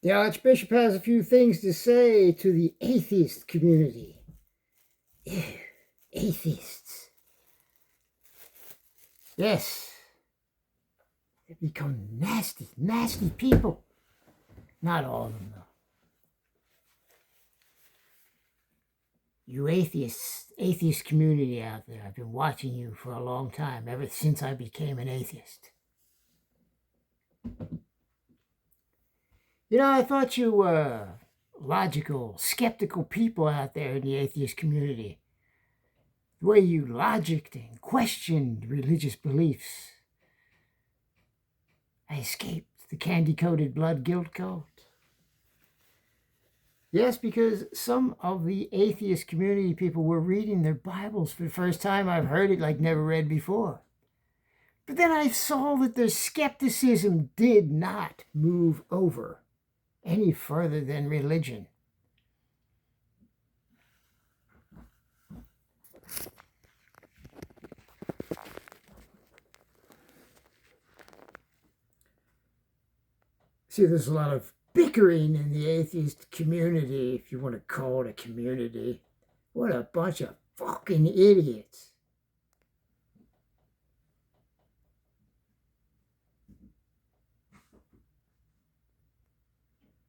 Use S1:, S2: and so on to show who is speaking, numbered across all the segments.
S1: The Archbishop has a few things to say to the atheist community. Ew, atheists. Yes, they become nasty, nasty people. Not all of them, though. You atheist community out there, I've been watching you for a long time, ever since I became an atheist. You know, I thought you were logical, skeptical people out there in the atheist community. The way you logicked and questioned religious beliefs. I escaped the candy-coated blood guilt cult. Yes, because some of the atheist community people were reading their Bibles for the first time. I've heard it like never read before. But then I saw that their skepticism did not move over any further than religion. See, there's a lot of bickering in the atheist community, if you want to call it a community. What a bunch of fucking idiots.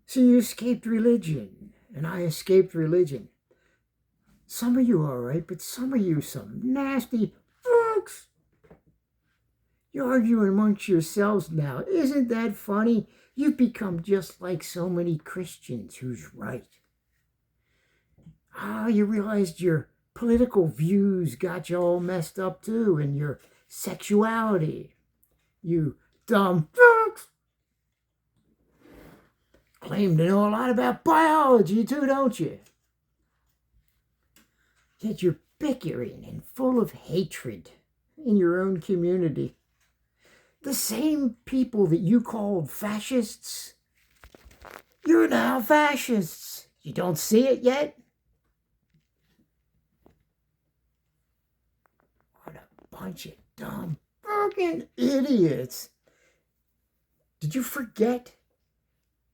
S1: So you escaped religion, and I escaped religion. Some of you are all right, but some of you some nasty fucks. You're arguing amongst yourselves now. Isn't that funny? You've become just like so many Christians. Who's right? You realized your political views got you all messed up too, and your sexuality. You dumb fucks. Claim to know a lot about biology too, don't you? Yet you're bickering and full of hatred in your own community. The same people that you called fascists, you're now fascists. You don't see it yet? What a bunch of dumb fucking idiots. Did you forget?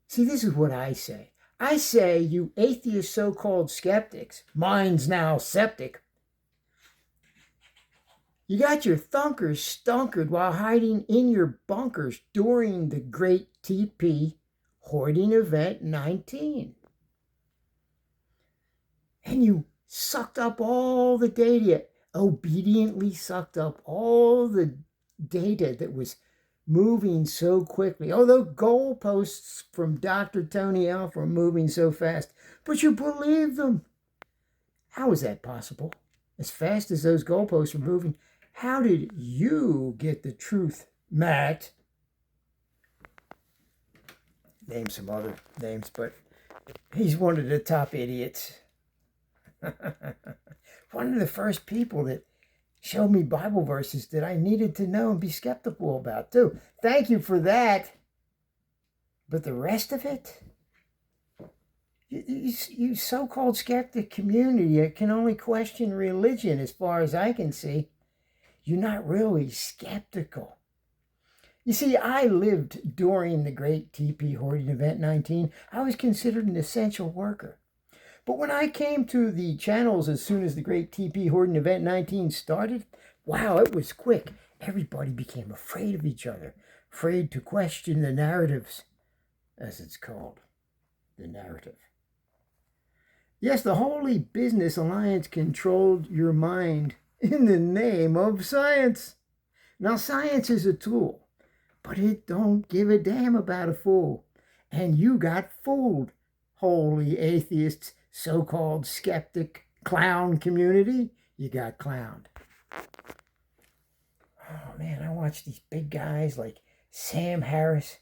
S1: See, this is what I say. I say, you atheist so-called skeptics, mine's now septic, you got your thunkers stunkered while hiding in your bunkers during the Great TP Hoarding Event 19. And you sucked up all the data, obediently sucked up all the data that was moving so quickly. Although goalposts from Dr. Tony Alpha were moving so fast, but you believed them. How is that possible? As fast as those goalposts were moving, how did you get the truth, Matt? Name some other names, but he's one of the top idiots. One of the first people that showed me Bible verses that I needed to know and be skeptical about, too. Thank you for that. But the rest of it? You so-called skeptic community can only question religion as far as I can see. You're not really skeptical. You see, I lived during the Great TP Hoarding Event 19. I was considered an essential worker. But when I came to the channels as soon as the Great TP Hoarding Event 19 started, wow, it was quick. Everybody became afraid of each other, afraid to question the narratives, as it's called, the narrative. Yes, the Holy Business Alliance controlled your mind in the name of science. Now, science is a tool, but it don't give a damn about a fool. And you got fooled, holy atheists, so-called skeptic clown community. You got clowned. Oh, man, I watched these big guys like Sam Harris.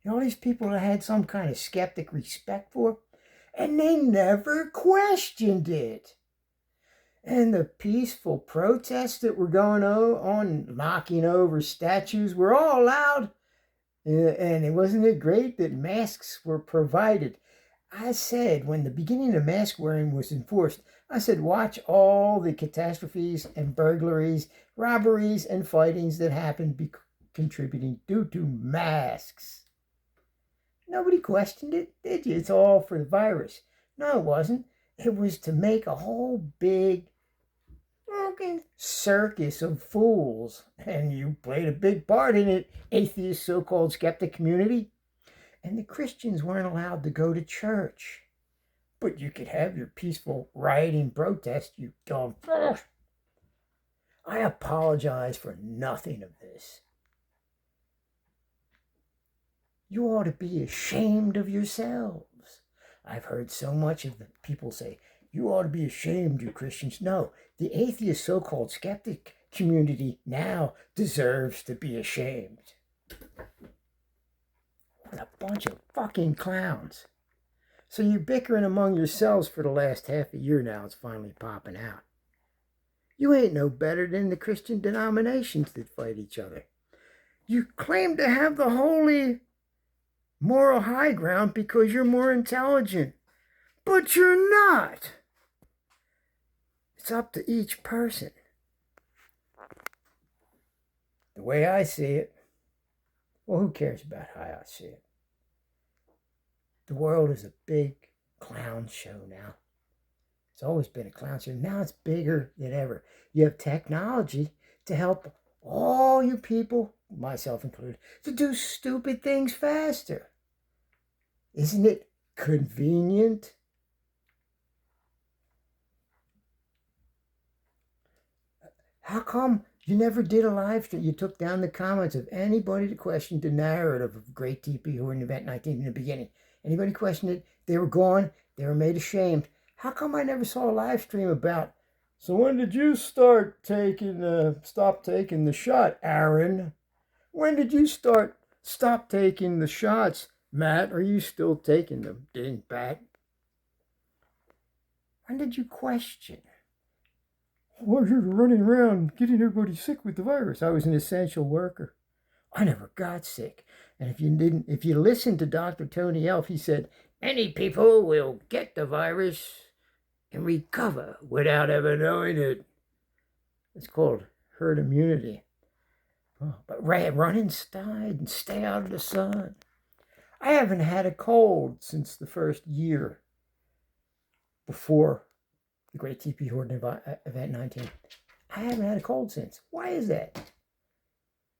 S1: You know, all these people that I had some kind of skeptic respect for, and they never questioned it. And the peaceful protests that were going on, knocking over statues, were all allowed. And it wasn't it great that masks were provided? I said, when the beginning of mask wearing was enforced, I said, watch all the catastrophes and burglaries, robberies, and fightings that happened contributing due to masks. Nobody questioned it, did you? It's all for the virus. No, it wasn't. It was to make a whole big fucking circus of fools. And you played a big part in it, atheist so-called skeptic community. And the Christians weren't allowed to go to church. But you could have your peaceful rioting protest, you dumb. I apologize for nothing of this. You ought to be ashamed of yourselves. I've heard so much of the people say, you ought to be ashamed, you Christians. No, the atheist so-called skeptic community now deserves to be ashamed. What a bunch of fucking clowns. So you're bickering among yourselves for the last half a year now. It's finally popping out. You ain't no better than the Christian denominations that fight each other. You claim to have the holy moral high ground because you're more intelligent. But you're not. It's up to each person. The way I see it, well, who cares about how I see it? The world is a big clown show now. It's always been a clown show. Now it's bigger than ever. You have technology to help all you people, myself included, to do stupid things faster. Isn't it convenient? How come you never did a live stream? You took down the comments of anybody that questioned the narrative of Great TP who were in Event 19 in the beginning. Anybody questioned it, they were gone, they were made ashamed. How come I never saw a live stream about, so when did you stop taking the shot, Aaron? When did you stop taking the shots, Matt? Are you still taking them, Dingbat? When did you question? Well, you're running around getting everybody sick with the virus. I was an essential worker. I never got sick. And if you listened to Dr. Tony Elf, he said, many people will get the virus and recover without ever knowing it. It's called herd immunity. Oh, but run inside and stay out of the sun. I haven't had a cold since the first year before the Great TP Horde Event 19. I haven't had a cold since. Why is that?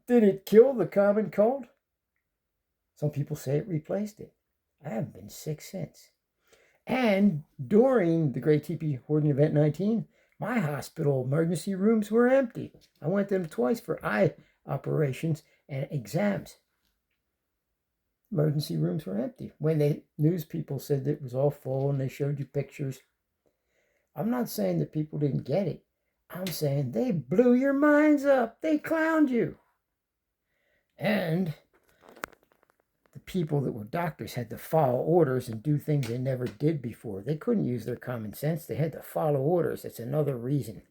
S1: Did it kill the common cold? Some people say it replaced it. I haven't been sick since. And during the Great TP Horde Event 19, my hospital emergency rooms were empty. I went to them twice for eye operations and exams. Emergency rooms were empty. When the news people said that it was all full and they showed you pictures. I'm not saying that people didn't get it. I'm saying they blew your minds up. They clowned you. And the people that were doctors had to follow orders and do things they never did before. They couldn't use their common sense. They had to follow orders. That's another reason.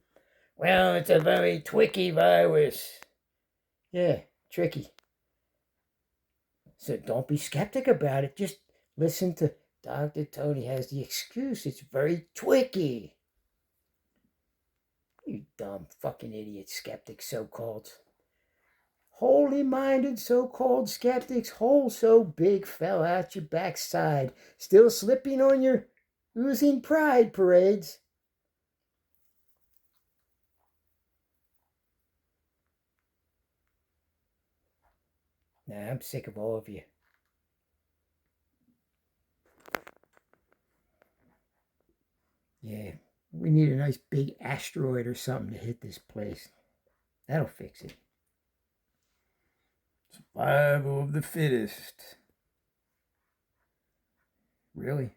S1: Well, it's a very tricky virus. Yeah, tricky. So don't be skeptic about it. Just listen to Dr. Tony has the excuse. It's very tricky. You dumb fucking idiot skeptics, so-called. Holy-minded so-called skeptics, hole so big fell out your backside, still slipping on your oozing pride parades. Nah, I'm sick of all of you. Yeah, we need a nice big asteroid or something to hit this place. That'll fix it. Survival of the fittest. Really?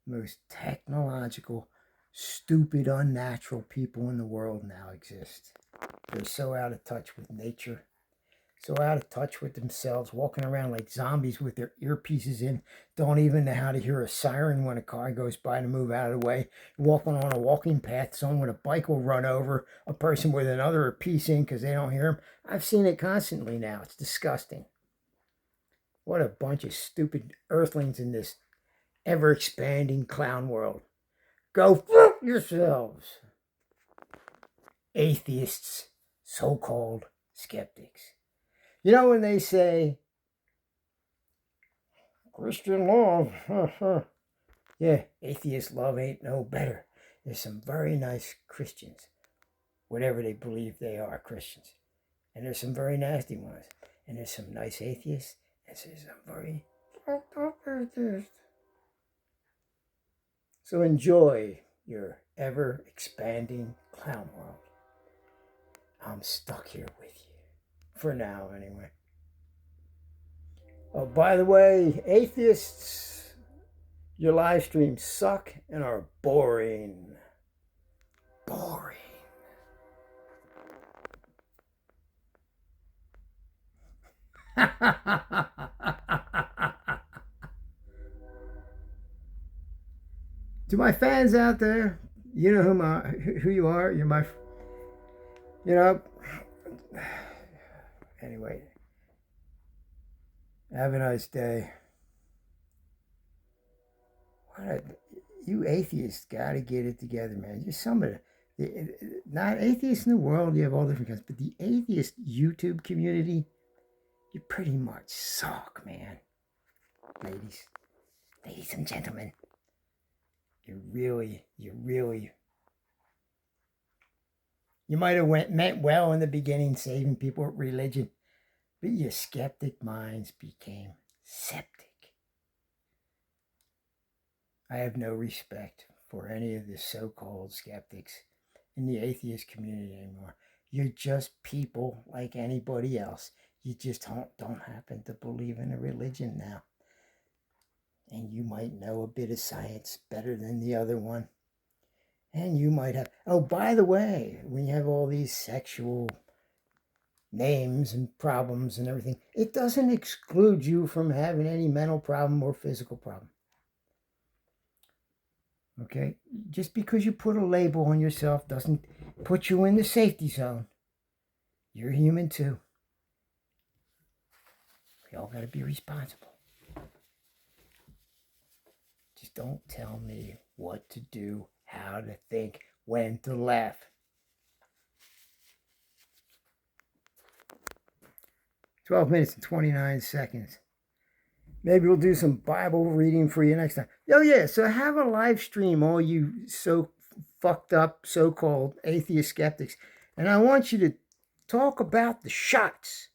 S1: Most technological, stupid, unnatural people in the world now exist. They're so out of touch with nature, so out of touch with themselves, walking around like zombies with their earpieces in, don't even know how to hear a siren when a car goes by to move out of the way, walking on a walking path, someone with a bike will run over a person with another piece in because they don't hear them. I've seen it constantly now. It's disgusting. What a bunch of stupid earthlings in this ever-expanding clown world. Go fuck yourselves. Atheists, so-called skeptics. You know, when they say Christian love, yeah, atheist love ain't no better. There's some very nice Christians, whatever they believe they are, Christians. And there's some very nasty ones. And there's some nice atheists, and there's some very fucked up atheists. So enjoy your ever expanding clown world. I'm stuck here with you. For now, anyway. Oh, by the way, atheists, your live streams suck and are boring. Boring. To my fans out there, you know who you are. You're my, you know. Anyway, have a nice day. You atheists got to get it together, man. You're some of not atheists in the world. You have all different kinds, but the atheist YouTube community, you pretty much suck, man. Ladies and gentlemen, you might have meant well in the beginning, saving people with religion, but your skeptic minds became septic. I have no respect for any of the so-called skeptics in the atheist community anymore. You're just people like anybody else. You just don't happen to believe in a religion now. And you might know a bit of science better than the other one. And you might have... Oh, by the way, when you have all these sexual names and problems and everything, it doesn't exclude you from having any mental problem or physical problem. Okay? Just because you put a label on yourself doesn't put you in the safety zone. You're human too. We all got to be responsible. Just don't tell me what to do, how to think, when to laugh. 12 minutes and 29 seconds. Maybe we'll do some Bible reading for you next time. Oh, yeah. So have a live stream, all you so fucked up so-called atheist skeptics. And I want you to talk about the shots,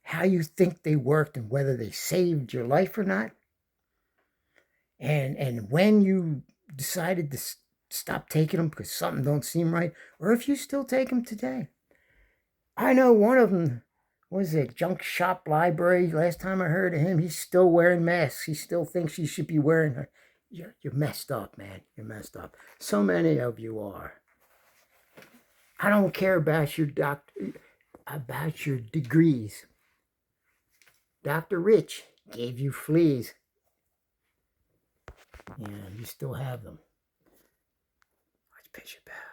S1: how you think they worked and whether they saved your life or not. And when you decided to stop taking them because something don't seem right, or if you still take them today. I know one of them was a junk shop library. Last time I heard of him, he's still wearing masks. He still thinks you should be wearing her. You're messed up, man. You're messed up. So many of you are. I don't care about your about your degrees. Dr. Rich gave you fleas. Yeah, you still have them. Let's pitch it back.